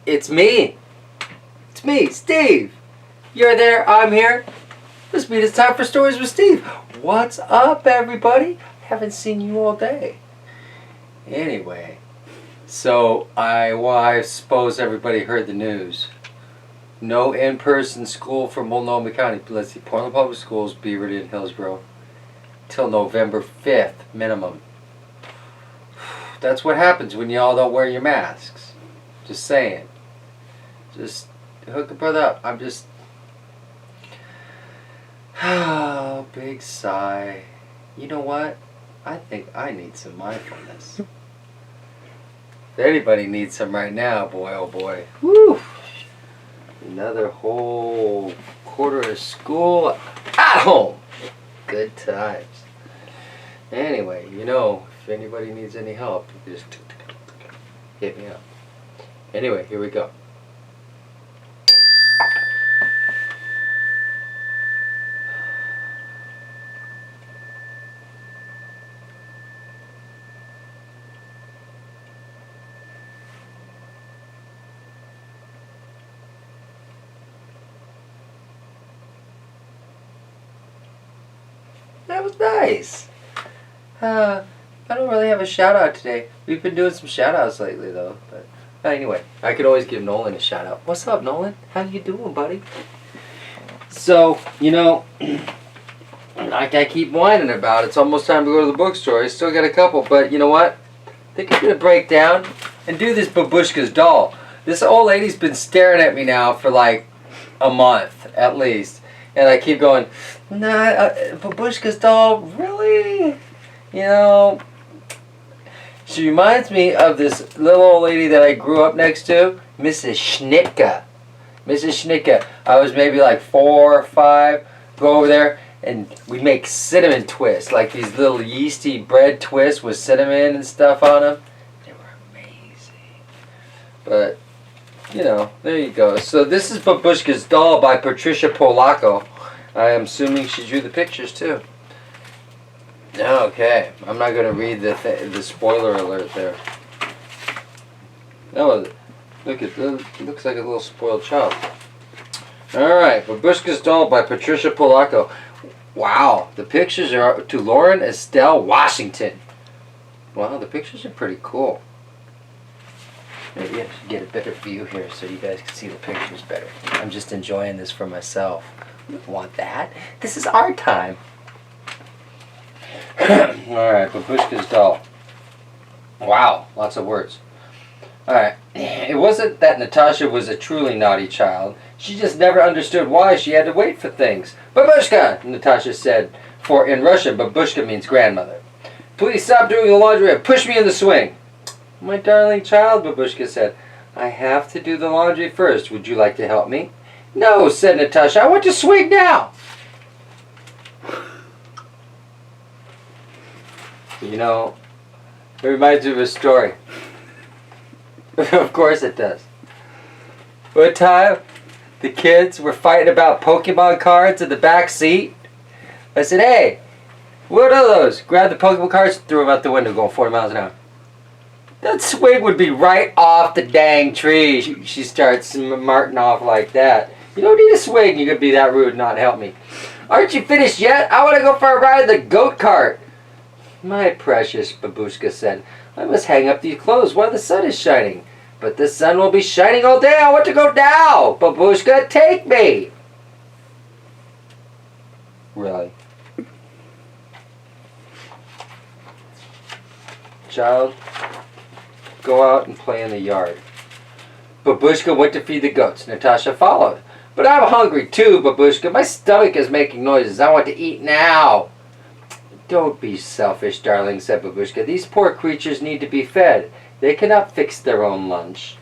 It's me. It's me, Steve. You're there, I'm here. This means it's time for Stories with Steve. What's up, everybody? Haven't seen you all day. Anyway, so I suppose everybody heard the news. No in-person school for Multnomah County. Let's see, Portland Public Schools, Beaverton, Hillsborough, till November 5th minimum. That's what happens when y'all don't wear your masks. Just saying. Just hook a brother up. I'm just... Oh, big sigh. You know what? I think I need some mindfulness. If anybody needs some right now, boy, oh boy. Woo! Another whole quarter of school at home. Good times. Anyway, you know, if anybody needs any help, just hit me up. Anyway, here we go. That was nice. I don't really have a shout out today. We've been doing some shout outs lately though. But anyway, I could always give Nolan a shout out. What's up, Nolan? How you doing, buddy? So, you know, like I keep whining about, it's almost time to go to the bookstore. I still got a couple, but you know what? I think I'm going to break down and do this Babushka's doll. This old lady's been staring at me now for like a month at least. And I keep going, nah, Babushka's doll, really? You know, she reminds me of this little old lady that I grew up next to, Mrs. Schnitka. Mrs. Schnitka. I was maybe like 4 or 5, go over there, and we'd make cinnamon twists, like these little yeasty bread twists with cinnamon and stuff on them. They were amazing. But, you know, there you go. So this is Babushka's doll by Patricia Polacco. I am assuming she drew the pictures too. Okay, I'm not going to read the spoiler alert there. Oh, look at this. It looks like a little spoiled child. Alright, Babushka's doll by Patricia Polacco. Wow, the pictures are to Lauren Estelle Washington. Wow, the pictures are pretty cool. Maybe I should get a better view here so you guys can see the pictures better. I'm just enjoying this for myself. We don't want that. This is our time. Alright, Babushka's doll. Wow, lots of words. Alright, it wasn't that Natasha was a truly naughty child. She just never understood why she had to wait for things. Babushka, Natasha said, for in Russian, Babushka means grandmother. Please stop doing the laundry and push me in the swing. My darling child, Babushka said, I have to do the laundry first. Would you like to help me? No, said Natasha, I want to swing now. You know, it reminds me of a story. Of course it does. One time, the kids were fighting about Pokemon cards in the back seat. I said, hey, what are those? Grab the Pokemon cards, threw them out the window going 40 miles an hour. That swing would be right off the dang tree. She starts marting off like that. You don't need a swing. You could be that rude and not help me. Aren't you finished yet? I want to go for a ride in the goat cart. My precious, Babushka said, I must hang up these clothes while the sun is shining. But the sun will be shining all day. I want to go now. Babushka, take me. Really? Child, go out and play in the yard. Babushka went to feed the goats. Natasha followed. But I'm hungry too, Babushka. My stomach is making noises. I want to eat now. Don't be selfish, darling, said Babushka. These poor creatures need to be fed. They cannot fix their own lunch.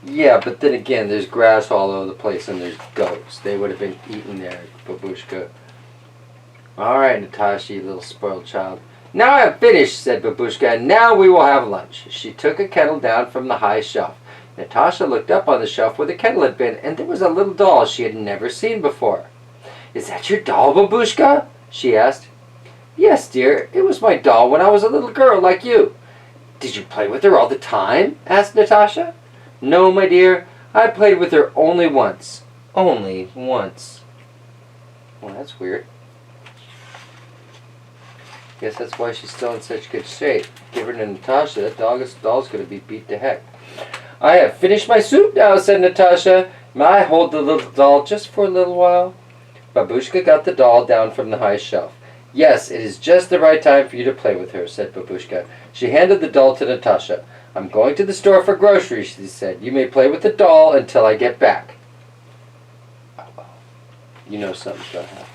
Yeah, but then again, there's grass all over the place and there's goats. They would have been eaten there, Babushka. All right, Natasha, you little spoiled child. Now I have finished, said Babushka, and now we will have lunch. She took a kettle down from the high shelf. Natasha looked up on the shelf where the kettle had been, and there was a little doll she had never seen before. Is that your doll, Babushka? She asked. Yes, dear. It was my doll when I was a little girl like you. Did you play with her all the time? Asked Natasha. No, my dear, I played with her only once. Only once. Well, that's weird. Guess that's why she's still in such good shape. Give her to Natasha, that doll's going to be beat to heck. I have finished my soup now, said Natasha. May I hold the little doll just for a little while? Babushka got the doll down from the high shelf. Yes, it is just the right time for you to play with her, said Babushka. She handed the doll to Natasha. I'm going to the store for groceries, she said. You may play with the doll until I get back. You know something's going to happen.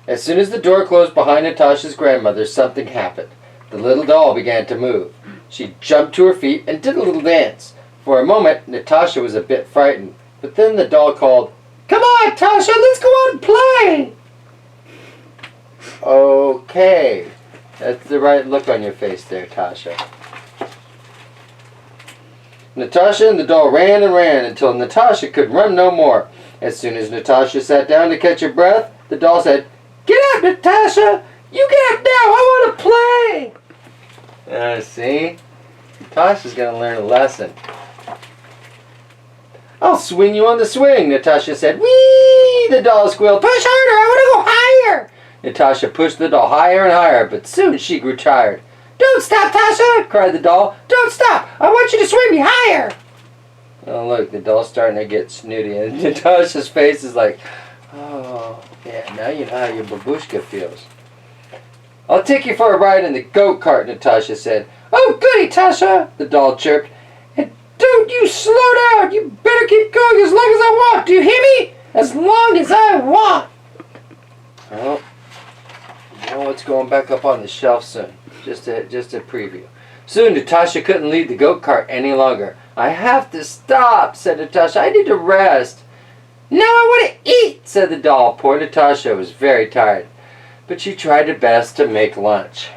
As soon as the door closed behind Natasha's grandmother, something happened. The little doll began to move. She jumped to her feet and did a little dance. For a moment, Natasha was a bit frightened. But then the doll called, Come on, Tasha, let's go out and play! Okay. That's the right look on your face there, Tasha. Natasha and the doll ran and ran until Natasha could run no more. As soon as Natasha sat down to catch her breath, the doll said, Get up, Natasha! You get up now! I want to play! See? Natasha's going to learn a lesson. I'll swing you on the swing, Natasha said. Whee! The doll squealed. Push harder! I want to go higher! Natasha pushed the doll higher and higher, but soon she grew tired. Don't stop, Tasha! Cried the doll. Don't stop! I want you to swing me higher! Oh, look, the doll's starting to get snooty, and Natasha's face is like, oh, yeah, now you know how your babushka feels. I'll take you for a ride in the goat cart, Natasha said. Oh, goody, Tasha, the doll chirped. And don't you slow down. You better keep going as long as I want. Do you hear me? As long as I want. Well, you know what's going back up on the shelf soon. Just a preview. Soon, Natasha couldn't lead the goat cart any longer. I have to stop, said Natasha. I need to rest. Now I want to eat, said the doll. Poor Natasha was very tired, but she tried her best to make lunch.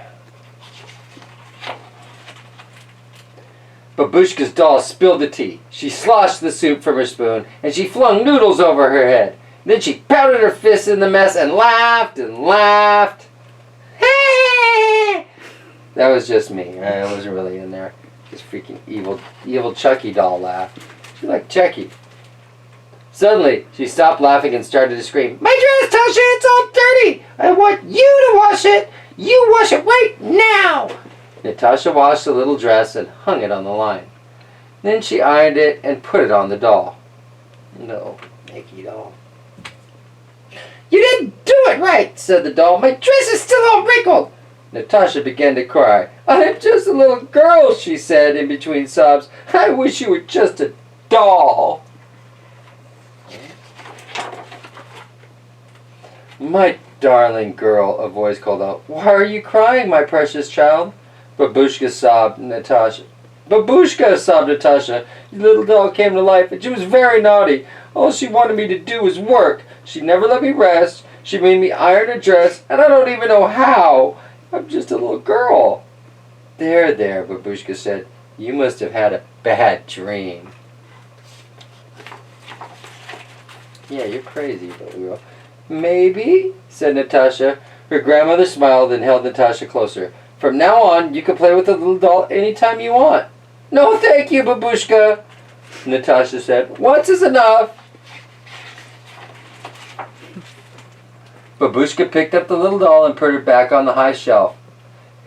Babushka's doll spilled the tea. She sloshed the soup from her spoon, and she flung noodles over her head. Then she pounded her fists in the mess and laughed and laughed. Hey! That was just me. I wasn't really in there. This freaking evil Chucky doll laugh. She liked Chucky. Suddenly, she stopped laughing and started to scream, My dress, Tasha, it's all dirty! I want you to wash it! You wash it right now! Natasha washed the little dress and hung it on the line. Then she ironed it and put it on the doll. No, Mickey doll. You didn't do it right, said the doll. My dress is still all wrinkled. Natasha began to cry. I'm just a little girl, she said in between sobs. I wish you were just a doll. My darling girl, a voice called out. Why are you crying, my precious child? Babushka sobbed Natasha. Babushka, sobbed Natasha. Your little doll came to life and she was very naughty. All she wanted me to do was work. She never let me rest. She made me iron a dress and I don't even know how. I'm just a little girl. There, Babushka said. You must have had a bad dream. Yeah, you're crazy, little girl. Maybe, said Natasha. Her grandmother smiled and held Natasha closer. From now on, you can play with the little doll anytime you want. No, thank you, Babushka, Natasha said. Once is enough. Babushka picked up the little doll and put her back on the high shelf.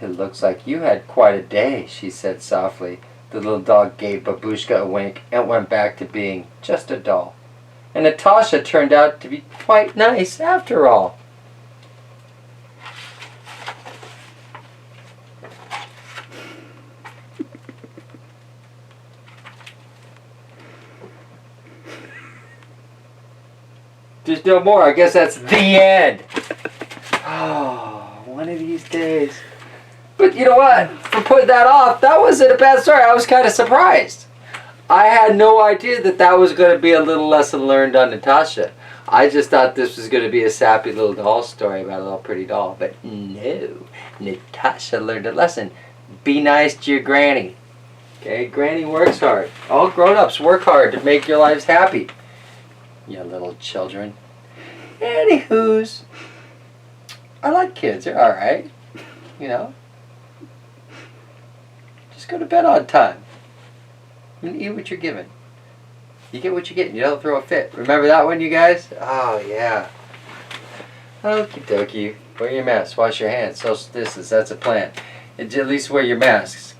It looks like you had quite a day, she said softly. The little dog gave Babushka a wink and went back to being just a doll. And Natasha turned out to be quite nice after all. There's no more. I guess that's the end. Oh, one of these days. But you know what? For putting that off, that wasn't a bad story. I was kind of surprised. I had no idea that was going to be a little lesson learned on Natasha. I just thought this was going to be a sappy little doll story about a little pretty doll. But no. Natasha learned a lesson. Be nice to your granny. Okay? Granny works hard. All grown-ups work hard to make your lives happy. You little children. Anywho's, I like kids. They're alright. You know? Just Just go to bed on time. And eat what you're given. You get what you get and you don't throw a fit. Remember that one, you guys? Oh, yeah. Okie dokie. Wear your mask. Wash your hands. Social distance. That's a plan. And at least wear your masks.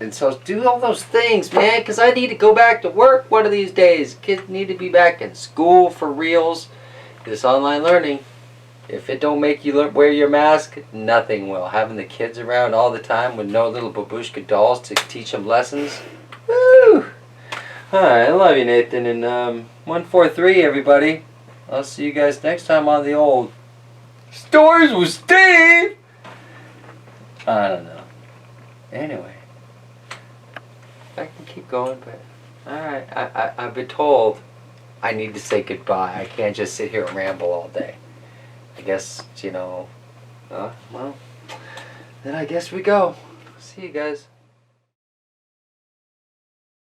And so do all those things, man. Because I need to go back to work one of these days. Kids need to be back in school for reals. This online learning, if it don't make you wear your mask, nothing will. Having the kids around all the time with no little babushka dolls to teach them lessons. Woo! Alright, I love you, Nathan. And 143, everybody. I'll see you guys next time on the old Stories with Steve! I don't know. Anyway. I can keep going, but... Alright, I've been told I need to say goodbye. I can't just sit here and ramble all day. I guess, you know... well, then I guess we go. See you guys.